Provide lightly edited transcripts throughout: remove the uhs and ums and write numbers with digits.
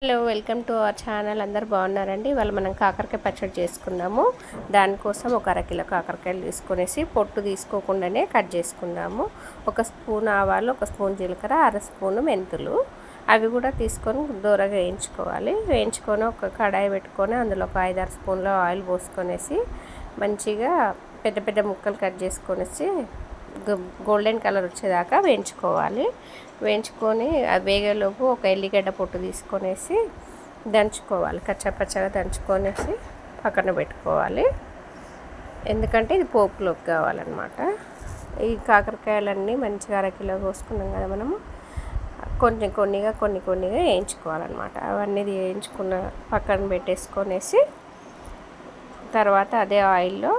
Hello, welcome to our channel. అందరు బాగున్నారండి. ఇవాళ మనం కాకరకాయ పచ్చడి చేసుకుందాము. దానికోసం ఒక అరకిలో కాకరకాయలు తీసుకునేసి పొట్టు తీసుకోకుండానే కట్ చేసుకుందాము. ఒక స్పూన్ ఆవాలు, ఒక స్పూన్ జీలకర్ర, అర స్పూను మెంతులు అవి కూడా తీసుకొని దూరగా వేయించుకోవాలి. వేయించుకొని ఒక కడాయి పెట్టుకొని అందులో ఒక 5-6 స్పూన్ల ఆయిల్ పోసుకొనేసి మంచిగా పెద్ద పెద్ద ముక్కలు కట్ చేసుకొనేసి గోల్డెన్ కలర్ వచ్చేదాకా వేయించుకోవాలి. వేయించుకొని అది వేగేలోపు ఒక ఎల్లిగడ్డ పొట్టు తీసుకొనేసి దంచుకోవాలి. కచ్చాపచ్చగా దంచుకొనేసి పక్కన పెట్టుకోవాలి. ఎందుకంటే ఇది పోపులోకి కావాలన్నమాట. ఈ కాకరకాయలన్నీ మంచిగా అరకిలో కోసుకున్నాం కదా మనము, కొన్ని కొన్నిగా వేయించుకోవాలన్నమాట. అవన్నీ వేయించుకున్న పక్కన పెట్టేసుకొనేసి తర్వాత అదే ఆయిల్లో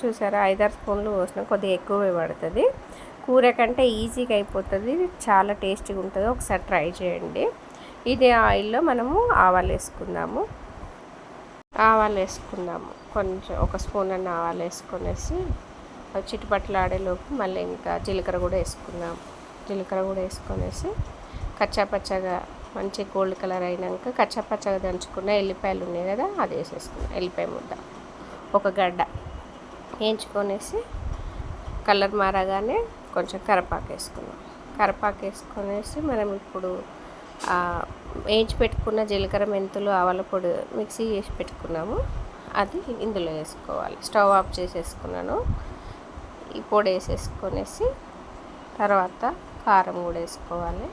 చూసారా 5-6 స్పూన్లు పోసిన, కొద్దిగా ఎక్కువే పడుతుంది. కూర కంటే ఈజీగా అయిపోతుంది, చాలా టేస్టీగా ఉంటుంది. ఒకసారి ట్రై చేయండి. ఇదే ఆయిల్లో మనము ఆవాలు వేసుకుందాము. కొంచెం ఒక స్పూన్ అన్న ఆవాలు వేసుకొనేసి చిటిపట్లు ఆడేలోపు మళ్ళీ ఇంకా జీలకర్ర కూడా వేసుకొనేసి కచ్చాపచ్చగా మంచి గోల్డ్ కలర్ అయినాక కచ్చాపచ్చగా దంచుకున్న ఎల్లిపాయలు ఉన్నాయి కదా, అది వేసేసుకున్నాం. ఎల్లిపాయ ముద్ద, ఒక గడ్డ వేయించుకొనేసి కలర్ మారగానే కొంచెం కరివేపాకు వేసుకొనేసి మనం ఇప్పుడు వేయించి పెట్టుకున్న జీలకర్ర, మెంతులు, ఆవాల పొడి మిక్సీ చేసి పెట్టుకున్నాము, అది ఇందులో వేసుకోవాలి. స్టవ్ ఆఫ్ చేసేసుకున్నాను. ఈ పొడి వేసేసుకొనేసి తర్వాత కారం కూడా వేసుకోవాలి.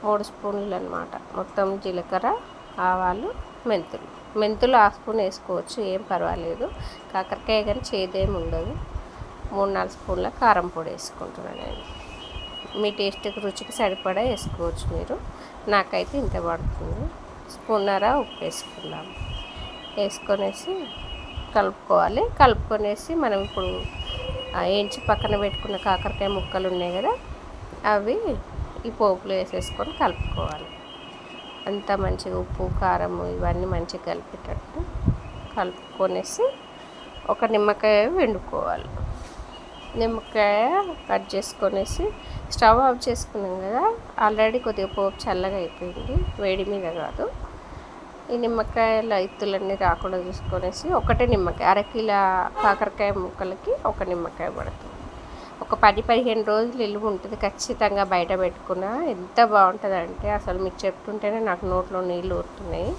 3 స్పూన్లు అన్నమాట. మొత్తం జీలకర్ర, ఆవాలు, మెంతులు 1 స్పూన్ వేసుకోవచ్చు, ఏం పర్వాలేదు. కాకరకాయ కానీ చేదేమి ఉండదు. 3-4 స్పూన్ల కారం పొడి వేసుకుంటున్నాను నేను. మీ టేస్ట్కి, రుచికి సరిపడా వేసుకోవచ్చు మీరు. నాకైతే ఇంత పడుతుంది. 1.5 స్పూన్ ఉప్పు వేసుకుందాము. వేసుకొనేసి కలుపుకొనేసి మనం ఇప్పుడు వేయించి పక్కన పెట్టుకున్న కాకరకాయ ముక్కలు ఉన్నాయి కదా, అవి ఈ పోపులో వేసేసుకొని కలుపుకోవాలి. అంతా మంచిగా ఉప్పు, కారం ఇవన్నీ మంచిగా కలిపేటట్టు కలుపుకొనేసి ఒక నిమ్మకాయ పిండుకోవాలి. నిమ్మకాయ కట్ చేసుకొనేసి స్టవ్ ఆఫ్ చేసుకున్నాం కదా, ఆల్రెడీ కొద్దిగా పోపు చల్లగా అయిపోయింది, వేడి మీద కాదు. ఈ నిమ్మకాయల ఇత్తులన్నీ రాకుండా చూసుకొనేసి ఒకటే నిమ్మకాయ, అరకిలో కాకరకాయ ముక్కలకి ఒక నిమ్మకాయ పడుతుంది. ఒక 10-15 రోజులు నిలువ ఉంటుంది ఖచ్చితంగా. బయట పెట్టుకున్నా ఎంత బాగుంటుంది అంటే అసలు మీకు చెప్తుంటేనే నాకు నోట్లో నీళ్ళు ఊరుతున్నాయి,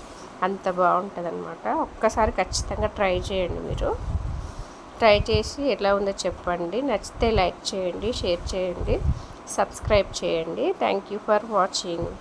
అంత బాగుంటుంది అన్నమాట. ఒక్కసారి ఖచ్చితంగా ట్రై చేయండి. మీరు ట్రై చేసి ఎట్లా ఉందో చెప్పండి. నచ్చితే లైక్ చేయండి, షేర్ చేయండి, సబ్స్క్రైబ్ చేయండి. Thank you for watching.